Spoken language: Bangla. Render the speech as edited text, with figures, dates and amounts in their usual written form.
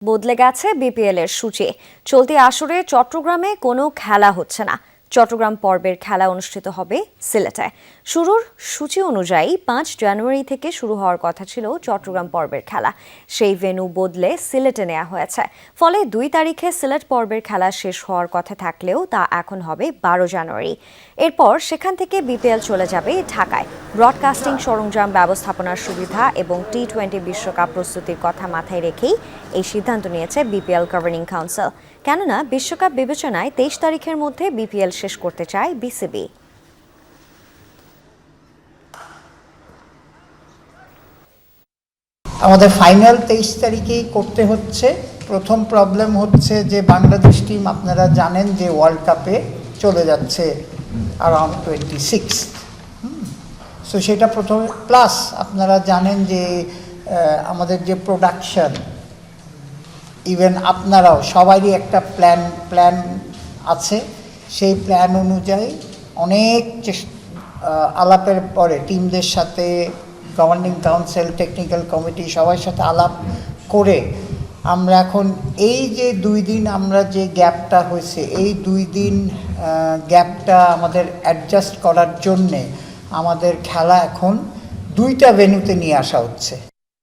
বদলে গেছে বিপিএল এর সূচি। চলতি আসরে চট্টগ্রামে কোনো খেলা হচ্ছে না। চট্টগ্রাম পর্বের খেলা অনুষ্ঠিত হবে সিলেটে। শুরুর সূচি অনুযায়ী 5 জানুয়ারি থেকে শুরু হওয়ার কথা ছিল চট্টগ্রাম পর্বের খেলা। সেই ভেন্যু বদলে সিলেটে নেওয়া হয়েছে। ফলে 2 তারিখে সিলেট পর্বের খেলা শেষ হওয়ার কথা থাকলেও তা এখন হবে 12 জানুয়ারি। এরপর সেখান থেকে বিপিএল চলে যাবে ঢাকায়। ব্রডকাস্টিং সরঞ্জাম ব্যবস্থাপনার সুবিধা এবং টি-20 বিশ্বকাপ প্রস্তুতির কথা মাথায় রেখেই এই সিদ্ধান্ত নিয়েছে বিপিএল গভর্নিং কাউন্সিল। কেননা বিশ্বকাপ বিবেচনায় 23 তারিখের মধ্যে বিপিএল শেষ করতে চায় বিসিবি। আমাদের ফাইনাল 23 তারিখেই করতে হচ্ছে। প্রথম প্রবলেম হচ্ছে যে বাংলাদেশ টিম আপনারা জানেন যে ওয়ার্ল্ড কাপে চলে যাচ্ছে অ্যারাউন্ড 26। সো সেটা প্রথমে, প্লাস আপনারা জানেন যে আমাদের যে প্রোডাকশন, ইভেন আপনারাও সবারই একটা প্ল্যান আছে। সেই প্ল্যান অনুযায়ী অনেক আলাপের পরে টিমদের সাথে গভর্নিং কাউন্সিল, টেকনিক্যাল কমিটি সবার সাথে আলাপ করে আমরা এখন এই যে 2 দিন আমরা যে গ্যাপটা হয়েছে, এই 2 দিন গ্যাপটা আমাদের অ্যাডজাস্ট করার জন্যে আমাদের খেলা এখন 2টা ভেন্যুতে নিয়ে আসা হচ্ছে।